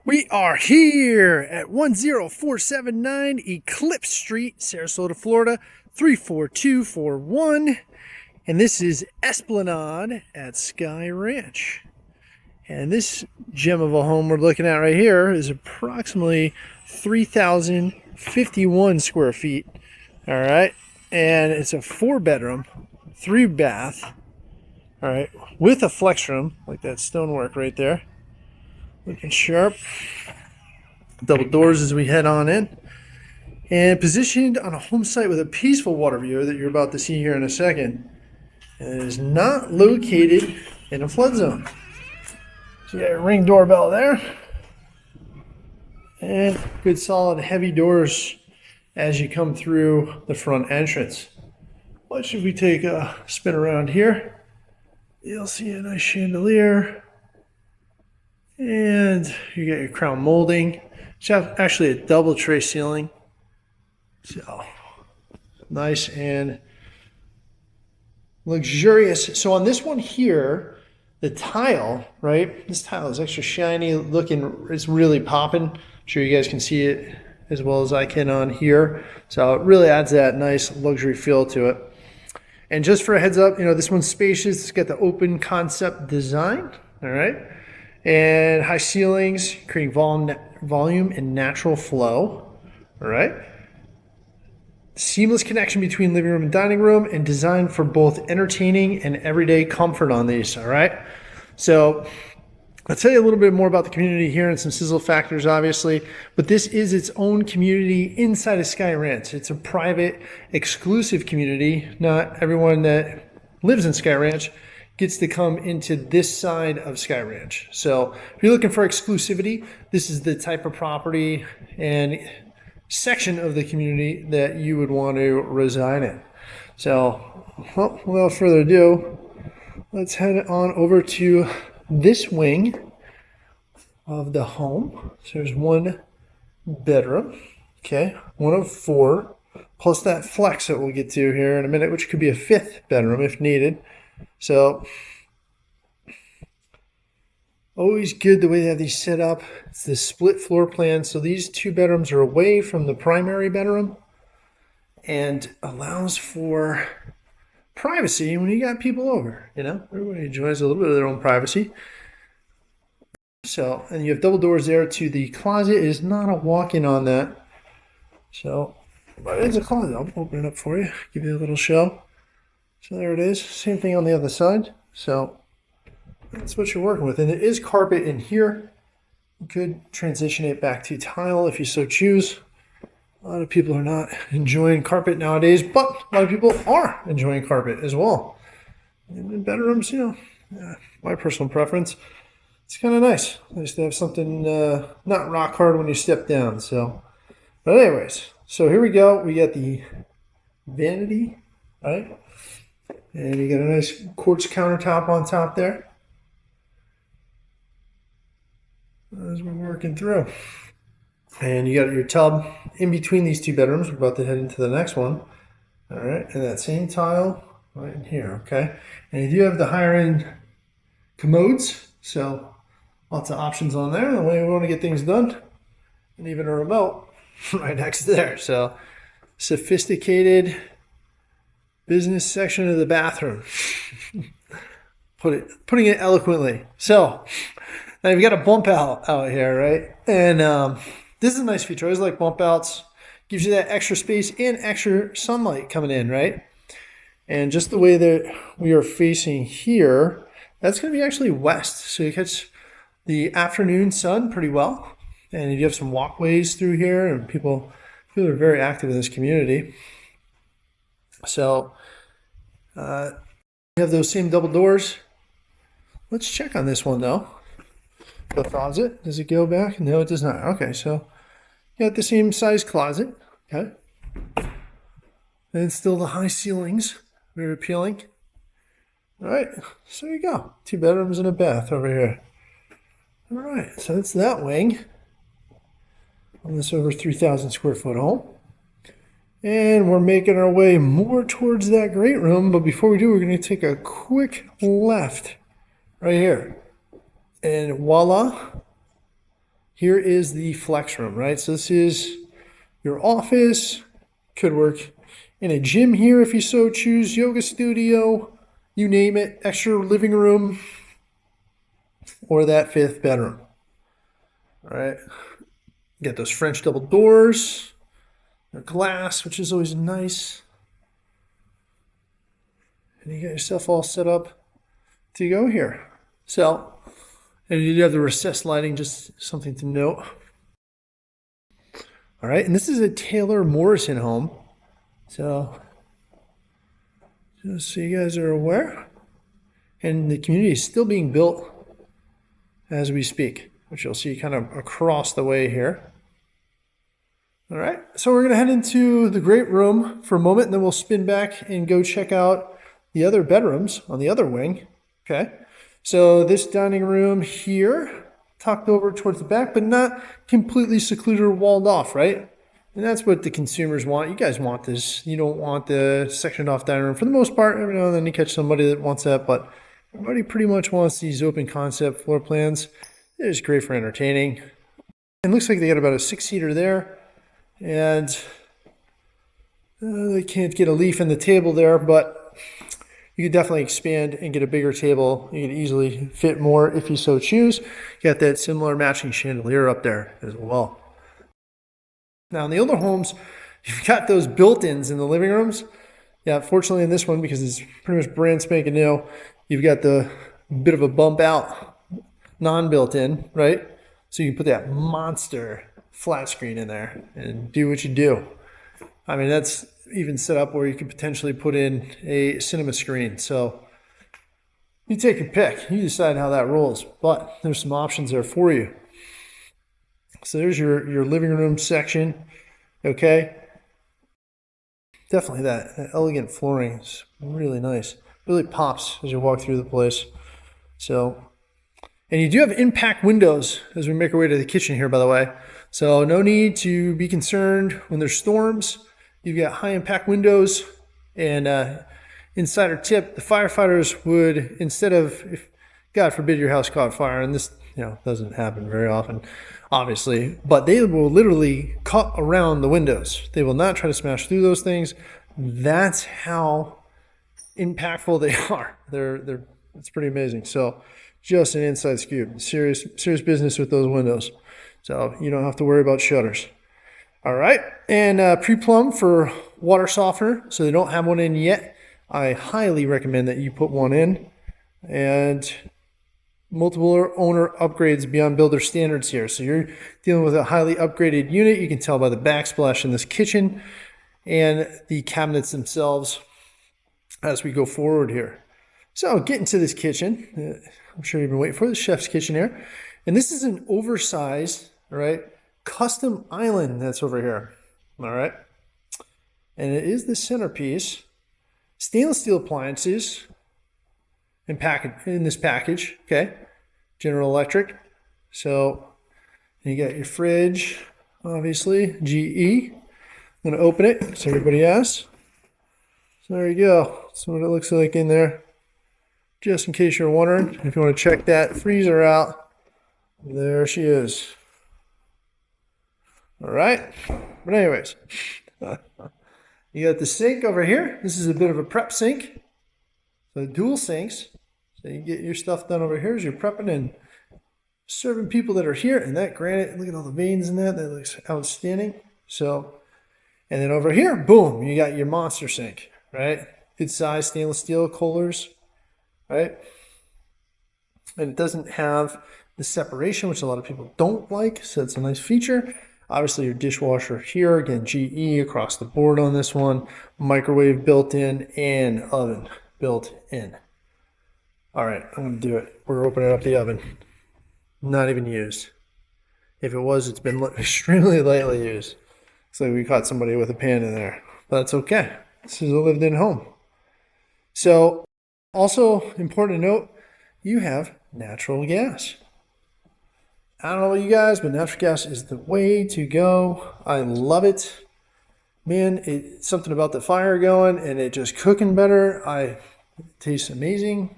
We are here at 10479 Eclipse Street, Sarasota, Florida, 34241. And this is Esplanade at Skye Ranch. And this gem of a home we're looking at right here is approximately 3,051 square feet. All right. And it's a 4-bedroom, 3-bath. All right. With a flex room, like that stonework right there. Looking sharp. Double doors as we head on in. And positioned on a home site with a peaceful water view that you're about to see here in a second. And it is not located in a flood zone. So you got a ring doorbell there. And good solid heavy doors as you come through the front entrance. What should we take a spin around here? You'll see a nice chandelier. And you got your crown molding. It's actually a double tray ceiling. So nice and luxurious. So on this one here, the tile, right? This tile is extra shiny looking. It's really popping. I'm sure you guys can see it as well as I can on here. So it really adds that nice luxury feel to it. And just for a heads up, this one's spacious. It's got the open concept design. All right. And high ceilings, creating volume and natural flow. All right. Seamless connection between living room and dining room, and designed for both entertaining and everyday comfort on these. All right. So I'll tell you a little bit more about the community here and some sizzle factors, obviously. But this is its own community inside of Skye Ranch. It's a private, exclusive community. Not everyone that lives in Skye Ranch gets to come into this side of Skye Ranch. So if you're looking for exclusivity, this is the type of property and section of the community that you would want to reside in. So without further ado, let's head on over to this wing of the home. So there's 1 bedroom, okay, 1 of 4, plus that flex that we'll get to here in a minute, which could be a 5th bedroom if needed. So always good the way they have these set up. It's the split floor plan. So these 2 bedrooms are away from the primary bedroom and allows for privacy when you got people over. Everybody enjoys a little bit of their own privacy. So, and you have double doors there to the closet. It is not a walk-in on that. So, but it's a closet. I'll open it up for you, give you a little show. So there it is. Same thing on the other side. So that's what you're working with. And there is carpet in here. You could transition it back to tile if you so choose. A lot of people are not enjoying carpet nowadays, but a lot of people are enjoying carpet as well. And in bedrooms, my personal preference, it's kind of nice. Nice to have something not rock hard when you step down. So, but anyways, so here we go. We got the vanity, right? And you got a nice quartz countertop on top there. As we're working through. And you got your tub in between these 2 bedrooms. We're about to head into the next one. All right. And that same tile right in here. Okay. And you do have the higher end commodes. So lots of options on there. The way we want to get things done. And even a remote right next to there. So sophisticated business section of the bathroom. Putting it eloquently. So now you've got a bump out here, right? And this is a nice feature. I always like bump outs. Gives you that extra space and extra sunlight coming in, right? And just the way that we are facing here, that's going to be actually west. So you catch the afternoon sun pretty well. And you have some walkways through here, and people are very active in this community. So you have those same double doors. Let's check on this one though. The closet, does it go back? No, it does not. Okay, so you got the same size closet. Okay. And still the high ceilings, very appealing. All right, so there you go. 2 bedrooms and a bath over here. All right, so that's that wing on this over 3,000 square foot home. And we're making our way more towards that great room. But before we do, we're going to take a quick left right here. And voila, here is the flex room, right? So this is your office, could work in a gym here if you so choose, yoga studio, you name it, extra living room, or that 5th bedroom. All right, get those French double doors, glass, which is always nice. And you got yourself all set up to go here. So, and you do have the recessed lighting, just something to note. All right, and this is a Taylor Morrison home. So, just so you guys are aware. And the community is still being built as we speak, which you'll see kind of across the way here. All right, so we're going to head into the great room for a moment, and then we'll spin back and go check out the other bedrooms on the other wing. Okay, so this dining room here, tucked over towards the back, but not completely secluded or walled off, right? And that's what the consumers want. You guys want this. You don't want the sectioned off dining room. For the most part, every now and then you catch somebody that wants that, but everybody pretty much wants these open concept floor plans. They're just great for entertaining. It looks like they got about a 6-seater there. And they can't get a leaf in the table there, but you could definitely expand and get a bigger table. You can easily fit more if you so choose. You got that similar matching chandelier up there as well. Now in the older homes, you've got those built-ins in the living rooms. Yeah, fortunately in this one, because it's pretty much brand spanking new, you've got the bit of a bump out non-built-in, right? So you can put that monster flat screen in there and do what you do. I mean, that's even set up where you could potentially put in a cinema screen. So you take your pick. You decide how that rolls. But there's some options there for you. So there's your living room section. Okay. Definitely that elegant flooring is really nice. Really pops as you walk through the place. So, and you do have impact windows as we make our way to the kitchen here, by the way. So no need to be concerned when there's storms. You've got high impact windows, and insider tip, the firefighters would, instead of, if God forbid your house caught fire, and this doesn't happen very often, obviously, but they will literally cut around the windows. They will not try to smash through those things. That's how impactful they are. It's pretty amazing. So just an inside scoop. Serious business with those windows. So you don't have to worry about shutters. All right, and pre-plumb for water softener. So they don't have one in yet. I highly recommend that you put one in. And multiple owner upgrades beyond builder standards here. So you're dealing with a highly upgraded unit. You can tell by the backsplash in this kitchen and the cabinets themselves as we go forward here. So getting to this kitchen, I'm sure you've been waiting for the chef's kitchen here. And this is an oversized, all right, custom island that's over here. All right. And it is the centerpiece. Stainless steel appliances in this package. Okay. General Electric. So you got your fridge, obviously, GE. I'm going to open it so everybody asks. So there you go. That's what it looks like in there. Just in case you're wondering, if you want to check that freezer out, there she is. All right. But anyways, you got the sink over here. This is a bit of a prep sink. So dual sinks. So you get your stuff done over here as you're prepping and serving people that are here. And that granite, look at all the veins in that. That looks outstanding. So, and then over here, boom, you got your monster sink, right? Good size stainless steel coolers, right? And it doesn't have the separation, which a lot of people don't like. So it's a nice feature. Obviously your dishwasher here, again, GE across the board on this one. Microwave built in and oven built in. All right, I'm gonna do it. We're opening up the oven. Not even used. If it was, it's been extremely lightly used. So we caught somebody with a pan in there. But that's okay. This is a lived-in home. So also important to note, you have natural gas. I don't know about you guys, but natural gas is the way to go. I love it. Man, it's something about the fire going and it just cooking better. It tastes amazing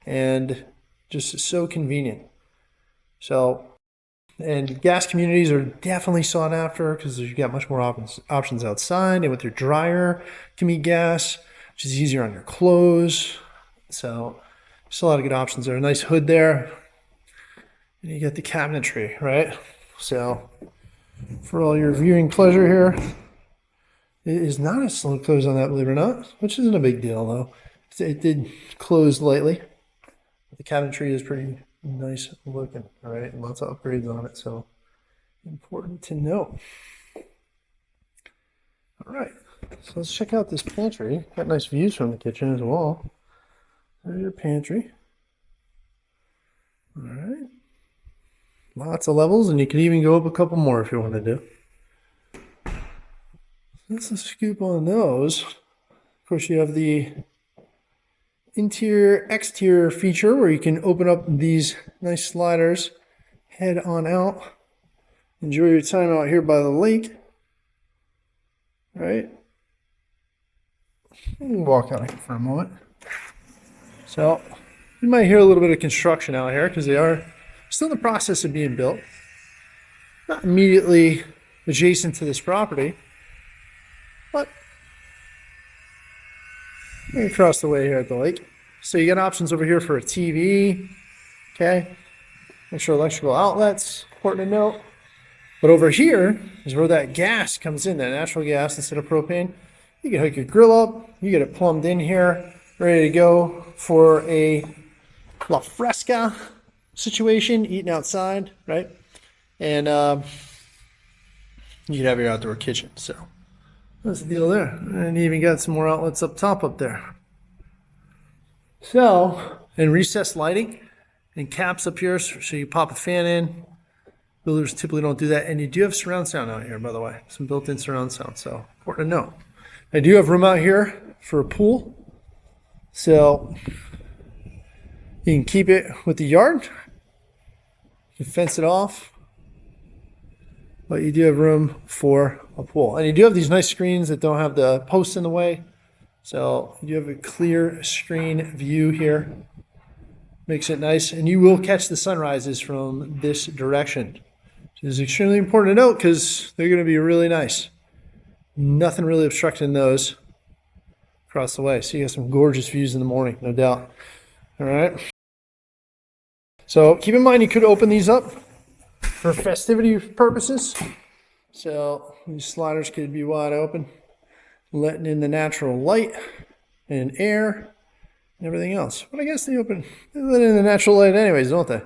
and just so convenient. So And gas communities are definitely sought after because you got much more options outside. And with your dryer, can be gas, which is easier on your clothes. So just a lot of good options there. A nice hood there. And you get the cabinetry, right? So for all your viewing pleasure here, it is not a slow close on that, believe it or not, which isn't a big deal though. It did close lightly. The cabinetry is pretty nice looking, all right? And lots of upgrades on it, so important to know. All right, so let's check out this pantry. Got nice views from the kitchen as well. There's your pantry. All right. Lots of levels, and you can even go up a couple more if you want to do. That's a scoop on those. Of course, you have the interior exterior feature where you can open up these nice sliders, head on out, enjoy your time out here by the lake. All right, walk out here for a moment. So you might hear a little bit of construction out here because they are still in the process of being built, not immediately adjacent to this property, but across the way here at the lake. So you got options over here for a TV, okay? Extra electrical outlets, important to note. But over here is where that gas comes in, that natural gas instead of propane. You can hook your grill up, you get it plumbed in here, ready to go for a la fresca situation, eating outside, right? And you can have your outdoor kitchen, so. That's the deal there. And you even got some more outlets up top up there. So, and recessed lighting and caps up here, so you pop a fan in. Builders typically don't do that. And you do have surround sound out here, by the way. Some built-in surround sound, so important to know. I do have room out here for a pool. So, you can keep it with the yard. You can fence it off. But you do have room for a pool. And you do have these nice screens that don't have the posts in the way. So you have a clear screen view here. Makes it nice. And you will catch the sunrises from this direction, which is extremely important to note because they're going to be really nice. Nothing really obstructing those across the way. So you got some gorgeous views in the morning, no doubt. All right. So keep in mind you could open these up for festivity purposes. So these sliders could be wide open, letting in the natural light and air and everything else. But I guess they let in the natural light anyways, don't they?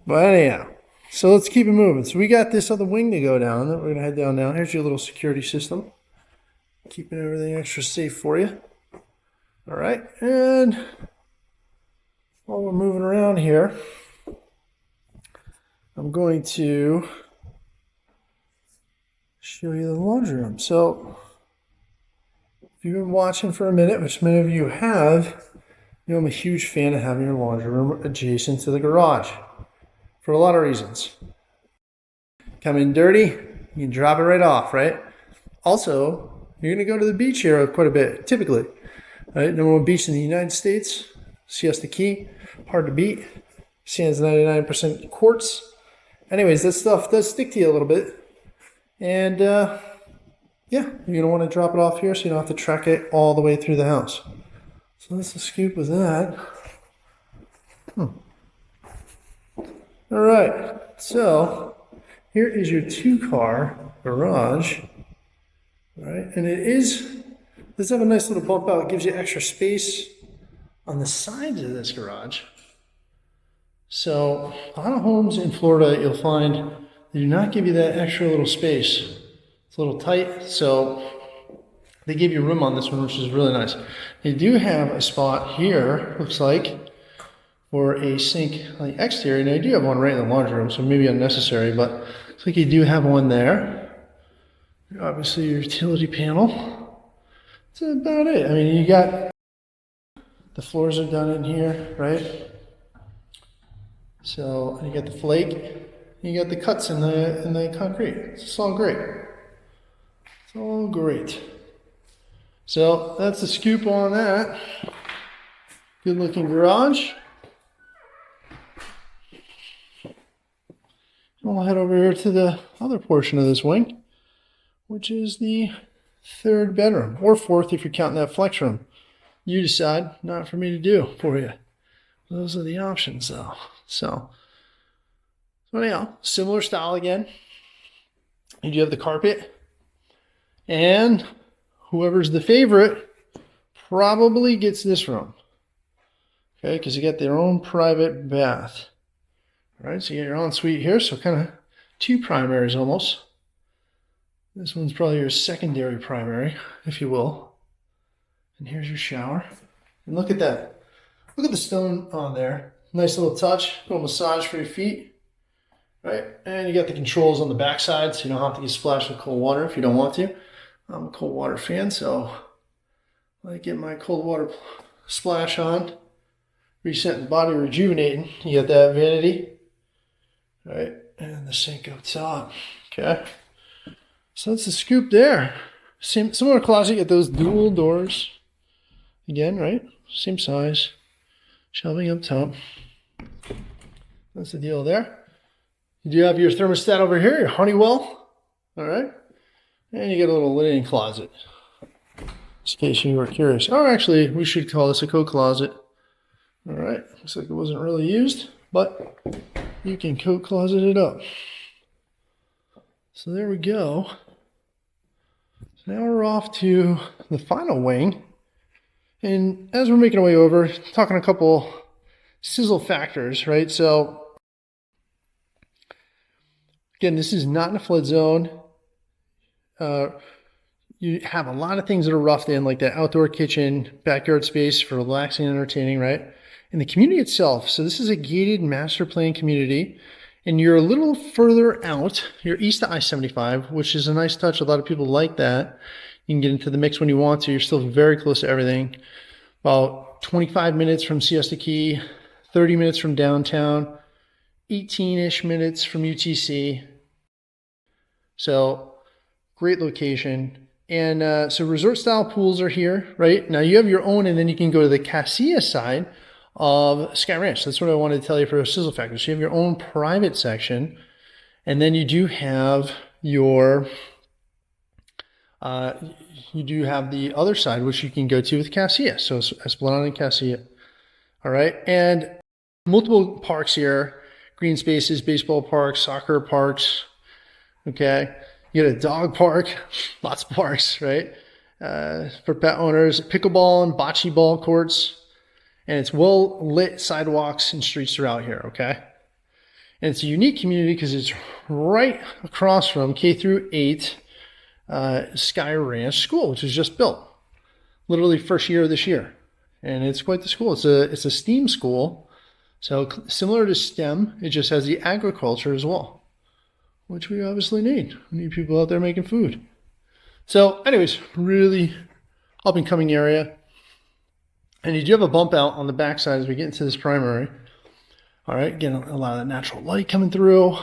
But anyhow, so let's keep it moving. So we got this other wing to go down that we're gonna head down now. Here's your little security system, keeping everything extra safe for you. All right, and while we're moving around here, I'm going to show you the laundry room. So if you've been watching for a minute, which many of you have, you know I'm a huge fan of having your laundry room adjacent to the garage for a lot of reasons. Come in dirty, you can drop it right off, right? Also, you're gonna go to the beach here quite a bit, typically. Right? Number one beach in the United States, Siesta Key, hard to beat. Sand's 99% quartz. Anyways, that stuff does stick to you a little bit. And yeah, you're going to want to drop it off here so you don't have to track it all the way through the house. So that's the scoop with that. All right, so here is your 2-car garage. All right, and does have a nice little bump out. It gives you extra space on the sides of this garage. So a lot of homes in Florida, you'll find they do not give you that extra little space. It's a little tight, so they give you room on this one, which is really nice. They do have a spot here, looks like, for a sink on the exterior. Now, you do have one right in the laundry room, so maybe unnecessary, but looks like you do have one there. Obviously, your utility panel. That's about it. I mean, you got the floors are done in here, right? So you got the flake, you got the cuts in the concrete. It's all great. It's all great. So that's the scoop on that. Good looking garage. I'll head over here to the other portion of this wing, which is the third bedroom, or fourth if you're counting that flex room. You decide, not for me to do for you. Those are the options though. So anyhow, similar style again. You do have the carpet, and whoever's the favorite probably gets this room. Okay, because you get their own private bath. All right, so you get your ensuite here, so kind of two primaries almost. This one's probably your secondary primary, if you will. And here's your shower. And look at that. Look at the stone on there. Nice little touch, little massage for your feet. Right, and you got the controls on the back side, so you don't have to get splashed with cold water if you don't want to. I'm a cold water fan, so I get my cold water splash on. Resetting the body, rejuvenating. You got that vanity. Right, and the sink up top. Okay, so that's the scoop there. Similar closet, you get those dual doors. Again, right, same size. Shelving up top. That's the deal there. You do have your thermostat over here, your Honeywell. All right, and you get a little linen closet. Just in case you were curious. Or actually, we should call this a coat closet. All right, looks like it wasn't really used, but you can coat closet it up. So there we go. So now we're off to the final wing. And as we're making our way over, talking a couple sizzle factors, right? So again, this is not in a flood zone. You have a lot of things that are roughed in, like that outdoor kitchen, backyard space for relaxing and entertaining, right? And the community itself, so this is a gated master plan community, and you're a little further out. You're east of I-75, which is a nice touch. A lot of people like that. You can get into the mix when you want to. You're still very close to everything. About 25 minutes from Siesta Key, 30 minutes from downtown, 18-ish minutes from UTC. So great location. And so resort style pools are here, right? Now you have your own, and then you can go to the Casilla side of Skye Ranch. That's what I wanted to tell you for a sizzle factor. So you have your own private section, and then you do have your you do have the other side, which you can go to with Casilla. So Esplanade and Casilla. All right, and multiple parks here, green spaces, baseball parks, soccer parks. Okay, you get a dog park, lots of parks, right? For pet owners, pickleball and bocce ball courts. And it's well lit sidewalks and streets throughout here, okay? And it's a unique community because it's right across from K-8 Skye Ranch School, which was just built. Literally first year of this year. And it's quite the school. It's a STEAM school. So similar to STEM, it just has the agriculture as well, which we obviously need. We need people out there making food. So anyways, really up and coming area. And you do have a bump out on the backside as we get into this primary. All right, getting a lot of that natural light coming through.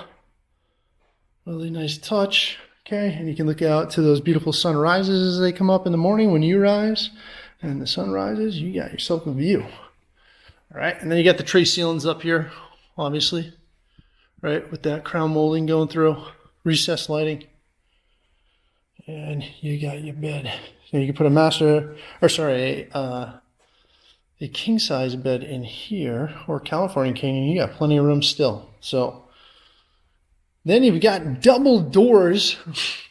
Really nice touch. Okay, and you can look out to those beautiful sunrises as they come up in the morning when you rise. And the sun rises, you got yourself a view. All right, and then you got the tray ceilings up here, obviously. Right, with that crown molding going through. Recessed lighting. And you got your bed. So you can put a king size bed in here, or California king, and you got plenty of room still. So then you've got double doors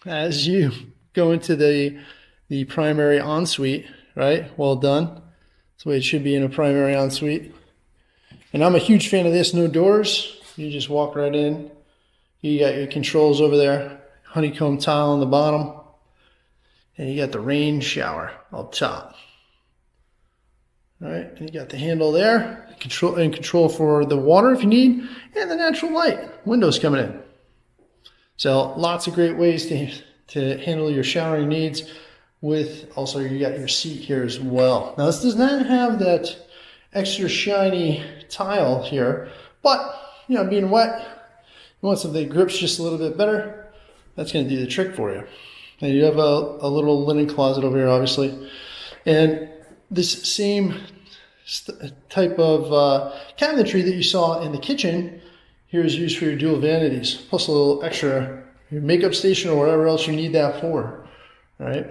as you go into the primary ensuite, right? Well done. That's the way it should be in a primary ensuite. And I'm a huge fan of this, no doors. You just walk right in. You got your controls over there, honeycomb tile on the bottom, and you got the rain shower up top. All right, and you got the handle there, control for the water if you need, and the natural light, windows coming in. So lots of great ways to handle your showering needs. With also you got your seat here as well. Now this does not have that extra shiny tile here, but you know, being wet, you want something that grips just a little bit better. That's going to do the trick for you. And you have a little linen closet over here, obviously, and this same type of cabinetry that you saw in the kitchen here is used for your dual vanities, plus a little extra your makeup station or whatever else you need that for. All right,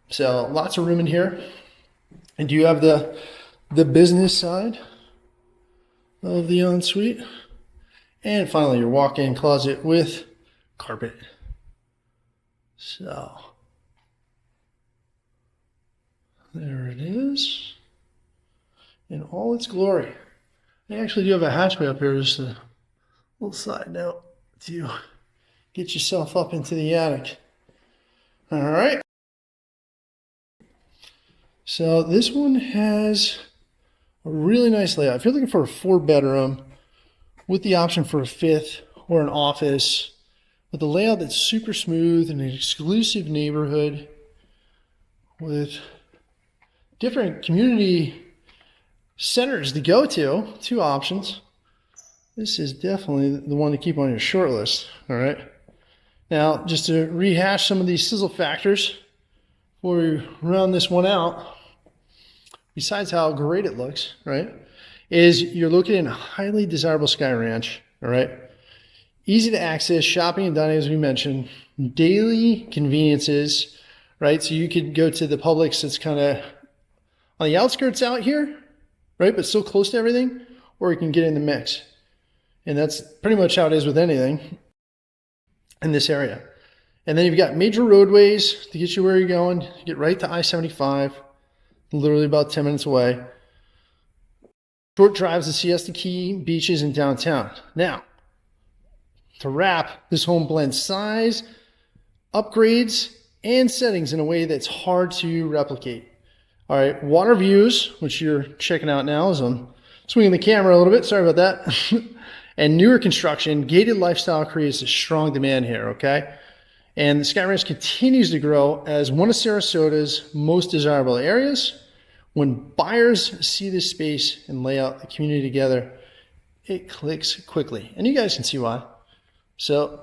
so lots of room in here. And you have the business side of the ensuite. And finally, your walk-in closet with carpet. So there it is in all its glory. I actually do have a hatchway up here, just a little side note to get yourself up into the attic. All right. So this one has a really nice layout. If you're looking for a 4-bedroom with the option for a 5th or an office, with a layout that's super smooth and an exclusive neighborhood with different community centers to go to, 2 options, this is definitely the one to keep on your short list. All right. Now, just to rehash some of these sizzle factors before we round this one out, besides how great it looks, right, is you're located in a highly desirable Skye Ranch, all right? Easy to access, shopping and dining, as we mentioned, daily conveniences, right? So you could go to the Publix that's kind of on the outskirts out here, right, but still close to everything, or you can get in the mix. And that's pretty much how it is with anything in this area. And then you've got major roadways to get you where you're going. You get right to I-75, literally about 10 minutes away. Short drives to Siesta Key beaches in downtown. Now, to wrap, this home blends size, upgrades, and settings in a way that's hard to replicate. All right, water views, which you're checking out now as I'm swinging the camera a little bit. Sorry about that. And newer construction, gated lifestyle creates a strong demand here, okay? And the Skye Ranch continues to grow as one of Sarasota's most desirable areas. When buyers see this space and lay out the community together, it clicks quickly. And you guys can see why. So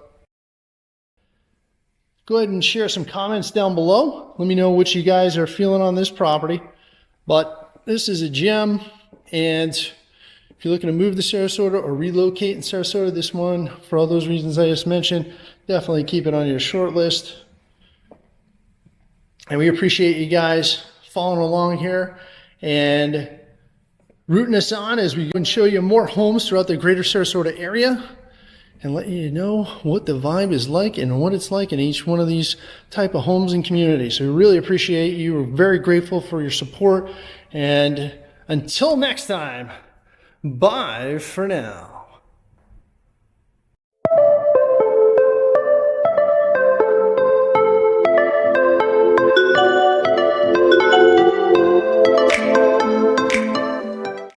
go ahead and share some comments down below. Let me know what you guys are feeling on this property. But this is a gem. And if you're looking to move to Sarasota or relocate in Sarasota, this one, for all those reasons I just mentioned, definitely keep it on your short list. And we appreciate you guys following along here and rooting us on as we go and show you more homes throughout the greater Sarasota area and let you know what the vibe is like and what it's like in each one of these type of homes and communities. So we really appreciate you. We're very grateful for your support. And until next time, bye for now.